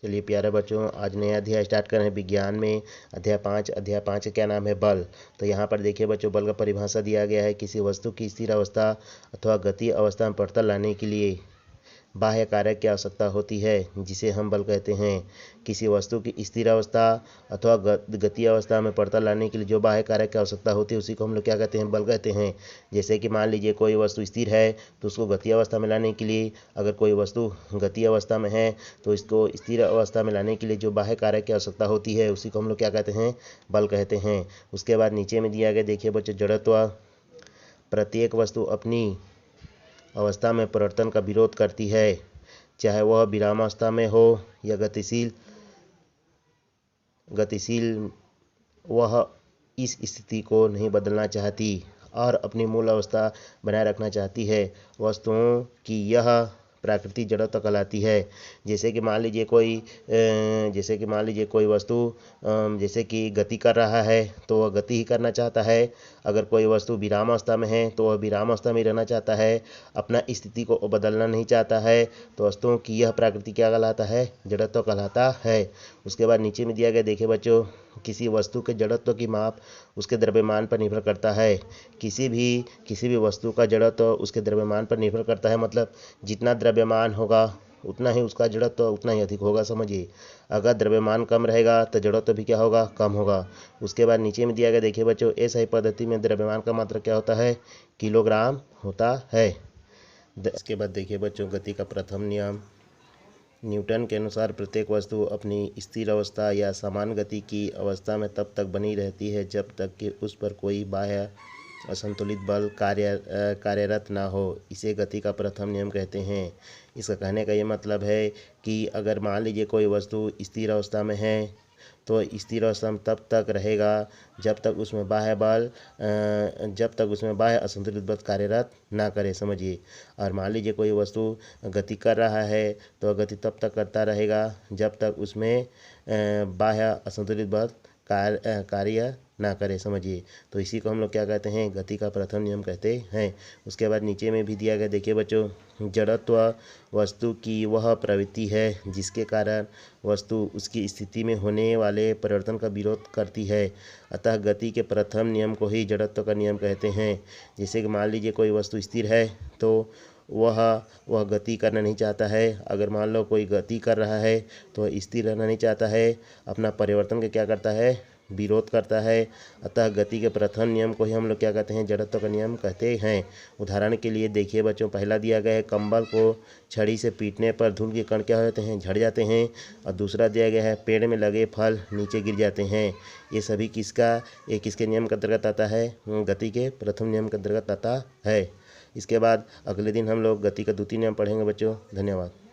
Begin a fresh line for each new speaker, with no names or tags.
चलिए प्यारे बच्चों, आज नया अध्याय स्टार्ट कर रहे हैं विज्ञान में। अध्याय 5 का क्या नाम है? बल। तो यहाँ पर देखिए बच्चों, बल का परिभाषा दिया गया है। किसी वस्तु की स्थिर अवस्था अथवा गति अवस्था में परिवर्तन लाने के लिए बाह्य कारक की आवश्यकता होती है, जिसे हम बल कहते हैं। किसी वस्तु की स्थिर अवस्था अथवा गति अवस्था में परिवर्तन लाने के लिए जो बाह्य कारक की आवश्यकता होती है, उसी को हम लोग क्या कहते हैं? बल कहते हैं। जैसे कि मान लीजिए कोई वस्तु स्थिर है, तो उसको गति अवस्था में लाने के लिए, अगर कोई वस्तु गति अवस्था में है तो इसको स्थिर अवस्था में लाने के लिए जो बाह्य कारक की आवश्यकता होती है, उसी को हम लोग क्या कहते हैं? बल कहते हैं। उसके बाद नीचे में दिया गया देखिए बच्चों, जड़त्व। प्रत्येक वस्तु अपनी अवस्था में परिवर्तन का विरोध करती है, चाहे वह विरामावस्था में हो या गतिशील। वह इस स्थिति को नहीं बदलना चाहती और अपनी मूल अवस्था बनाए रखना चाहती है। वस्तुओं की यह प्रकृति जड़त्व कहलाती है। जैसे कि मान लीजिए कोई वस्तु जैसे कि गति कर रहा है, तो वह गति ही करना चाहता है। अगर कोई वस्तु विरामावस्था में है, तो वह विरामावस्था में रहना चाहता है, अपना स्थिति को बदलना नहीं चाहता है। तो वस्तुओं की यह प्रकृति क्या कहलाता है? जड़त्व कहलाता है। उसके बाद नीचे में दिया गया देखिए बच्चों, किसी वस्तु के जड़त्व की माप उसके द्रव्यमान पर निर्भर करता है। किसी भी वस्तु का जड़त्व उसके द्रव्यमान पर निर्भर करता है। मतलब जितना द्रव्यमान होगा उतना ही उसका जड़त्व उतना ही अधिक होगा, समझिए। अगर द्रव्यमान कम रहेगा तो जड़त्व भी क्या होगा? कम होगा। उसके बाद नीचे में दिया गया देखिए बच्चों, ऐसा ही पद्धति में द्रव्यमान का मात्रा क्या होता है? किलोग्राम होता है। इसके बाद देखिए बच्चों, गति का प्रथम नियम। न्यूटन के अनुसार प्रत्येक वस्तु अपनी स्थिर अवस्था या समान गति की अवस्था में तब तक बनी रहती है जब तक कि उस पर कोई बाह्य असंतुलित बल कार्यरत ना हो। इसे गति का प्रथम नियम कहते हैं। इसका कहने का ये मतलब है कि अगर मान लीजिए कोई वस्तु स्थिर अवस्था में है, तो स्थिर अवस्था में तब तक रहेगा जब तक उसमें बाह्य असंतुलित बल कार्यरत ना करे, समझिए। और मान लीजिए कोई वस्तु गति कर रहा है, तो गति तब तक करता रहेगा जब तक उसमें बाह्य असंतुलित बल कार्य ना करे, समझिए। तो इसी को हम लोग क्या कहते हैं? गति का प्रथम नियम कहते हैं। उसके बाद नीचे में भी दिया गया देखिए बच्चों, जड़त्व वस्तु की वह प्रवृत्ति है जिसके कारण वस्तु उसकी स्थिति में होने वाले परिवर्तन का विरोध करती है। अतः गति के प्रथम नियम को ही जड़त्व का नियम कहते हैं। जैसे कि मान लीजिए कोई वस्तु स्थिर है, तो वह गति करना नहीं चाहता है। अगर मान लो कोई गति कर रहा है, तो स्थिर रहना नहीं चाहता है, अपना परिवर्तन का क्या करता है? विरोध करता है। अतः गति के प्रथम नियम को ही हम लोग क्या कहते हैं? जड़त्व का नियम कहते हैं। उदाहरण के लिए देखिए बच्चों, पहला दिया गया है, कंबल को छड़ी से पीटने पर धूल के कण क्या होते हैं? झड़ जाते हैं। और दूसरा दिया गया है, पेड़ में लगे फल नीचे गिर जाते हैं। ये सभी किसके नियम के अंतर्गत आता है? गति के प्रथम नियम के अंतर्गत आता है। इसके बाद अगले दिन हम लोग गति का द्वितीय नियम पढ़ेंगे बच्चों। धन्यवाद।